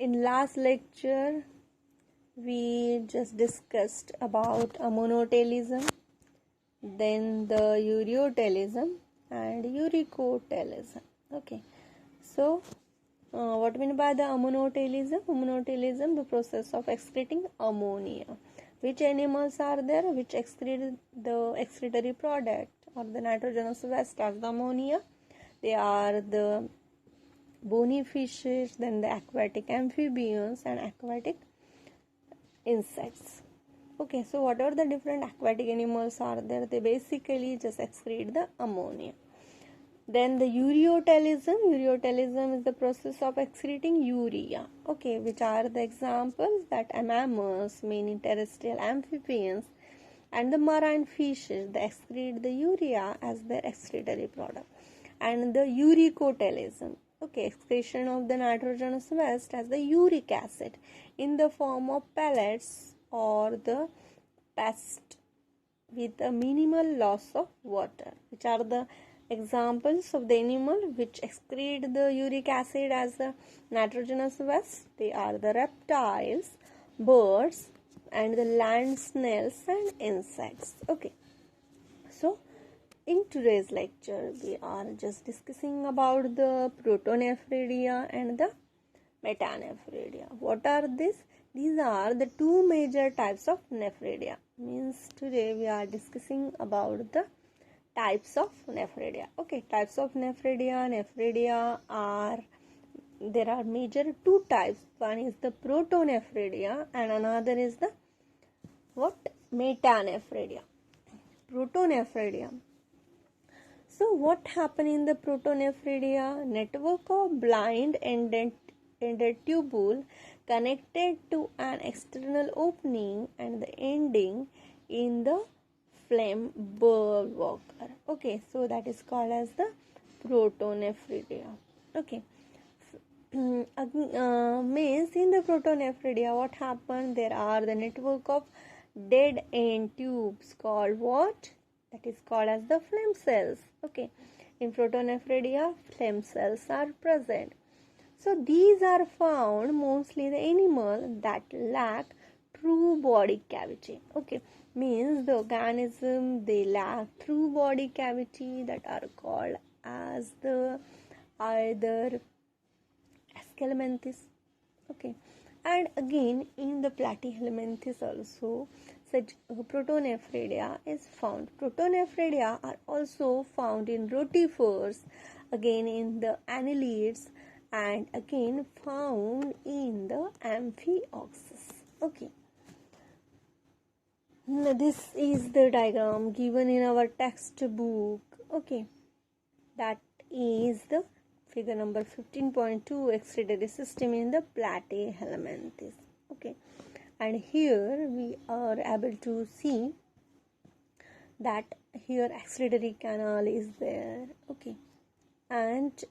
In last lecture, we just discussed about monotelism, then the ureotelism and uricotelism. Okay, so what mean by the monotelism? Monotelism, the process of excreting ammonia. Which animals are there which excrete the excretory product or the nitrogenous waste as the ammonia? They are the bony fishes, then the aquatic amphibians and aquatic insects. Okay, so whatever the different aquatic animals are there, they basically just excrete the ammonia. Then the ureotelism is the process of excreting urea. Okay, which are the examples? That mammals, many terrestrial amphibians and the marine fishes, they excrete the urea as their excretory product. And the uricotelism, okay, excretion of the nitrogenous waste as the uric acid in the form of pellets or the paste with a minimal loss of water. Which are the examples of the animal which excrete the uric acid as a nitrogenous waste? They are the reptiles, birds and the land snails and insects. Okay, so in today's lecture we are just discussing about the protonephridia and the metanephridia. What are these? These are the two major types of nephridia. Means today we are discussing about the types of nephridia. Okay, types of nephridia. Nephridia are, there are major two types. One is the protonephridia and another is the what? Metanephridia. Protonephridia. So what happened in the protonephridia? Network of blind ended tubule connected to an external opening and the ending in the phlegm bulwark. Okay, so that is called as the protonephridia. Okay, means in the protonephridia what happened? There are the network of dead end tubes called what? That is called as the phlegm cells. Okay, in protonephridia phlegm cells are present. So these are found mostly in the animal that lack true body cavity. Okay, means the organism they lack true body cavity that are called as the either Aschelanthes. Okay, and again in the Platyhelminthes also such protonephridia is found. Protonephridia are also found in rotifers, again in the annelids and again found in the amphioxus. Okay, now this is the diagram given in our textbook. Okay, that is the figure number 15.2 excretory system in the Platyhelminthes. Okay, and here we are able to see that here excretory canal is there. Okay, and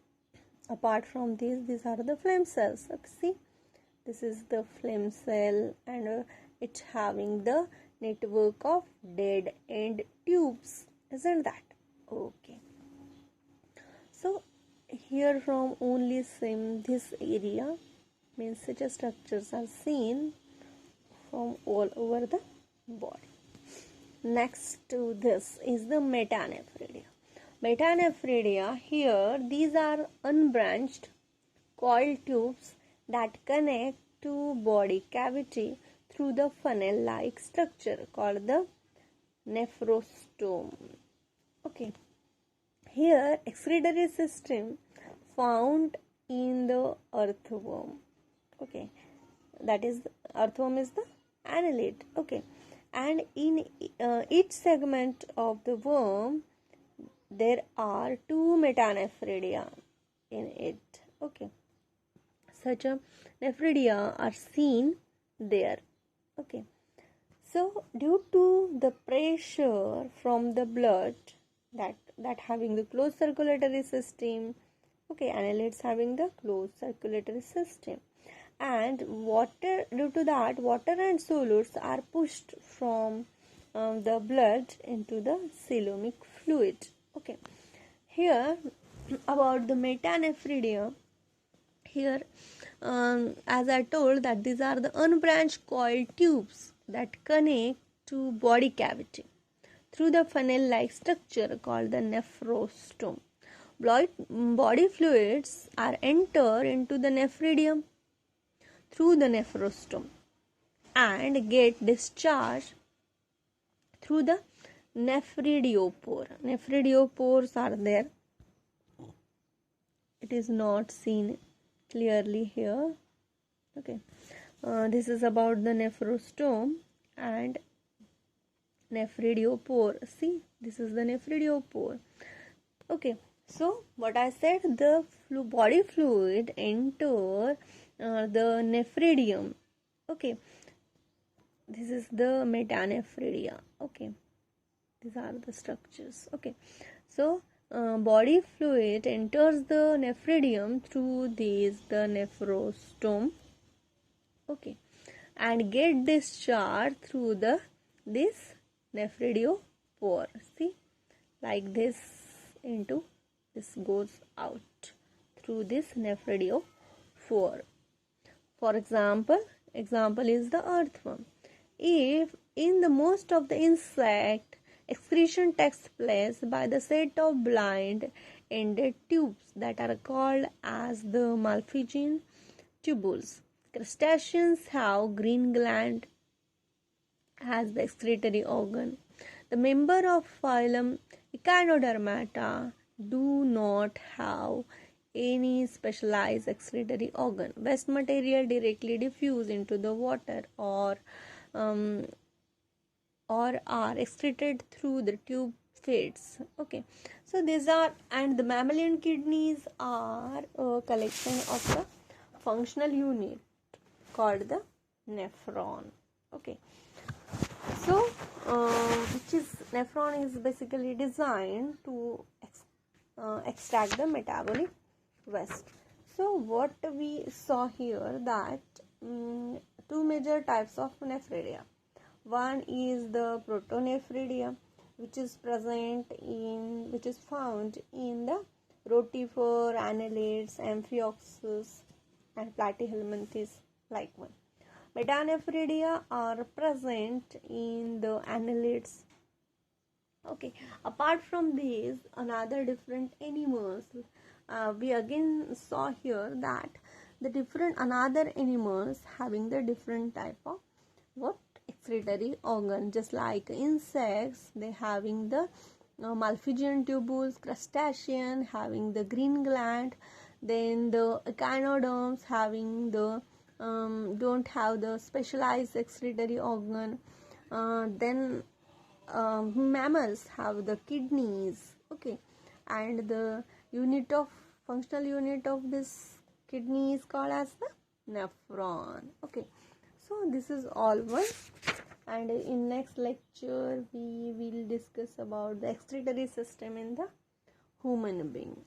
apart from this, these are the phlegm cells. Okay, see, this is the phlegm cell and it's having the network of dead end tubes, isn't that? Okay, so here from only this area means such structures are seen from all over the body. Next to this is the metanephridia. Metanephridia, here these are unbranched coiled tubes that connect to body cavity through the funnel-like structure called the nephrostome. Okay, here excretory system found in the earthworm. Okay, that is earthworm is the annelid. Okay, and in each segment of the worm there are two metanephridia in it. Okay, such a nephridia are seen there. Okay, so due to the pressure from the blood that having the closed circulatory system, okay, annelids having the closed circulatory system, and water, due to that water and solutes are pushed from the blood into the coelomic fluid. Okay, here about the metanephridia, Here, as I told, that these are the unbranched coiled tubes that connect to body cavity through the funnel-like structure called the nephrostome. Body fluids are entered into the nephridium through the nephrostome and get discharged through the nephridiopore. Nephridiopores are there. It is not seen clearly here. Okay, this is about the nephrostome and nephridiopore. See, this is the nephridiopore. Okay, so what I said, the body fluid enter the nephridium. Okay, this is the metanephridia. Okay, these are the structures. Okay, so body fluid enters the nephridium through the nephrostome. Okay, and get discharged through this nephridiopore. See, like this into this goes out through this nephridiopore. For example is the earthworm. If in the most of the insect, excretion takes place by the set of blind-ended tubes that are called as the Malpighian tubules. Crustaceans have green gland as the excretory organ. The member of phylum Echinodermata do not have any specialized excretory organ. Waste material directly diffuse into the water or are excreted through the tube feeds. Okay, so these are, and the mammalian kidneys are a collection of the functional unit called the nephron. Okay, so which is nephron is basically designed to extract the metabolic waste. So what we saw here, that two major types of nephridia. One is the protonephridia, which is found in the rotifer, annelids, amphioxus, and platyhelminthes like one. Metanephridia are present in the annelids. Okay, apart from these, another different animals, we again saw here that the different another animals having the different type of what excretory organ. Just like insects, they having the Malpighian tubules, crustacean having the green gland, then the echinoderms having the don't have the specialized excretory organ, then mammals have the kidneys. Okay, and the functional unit of this kidney is called as the nephron. Okay, so this is all one, and in next lecture we will discuss about the excretory system in the human being.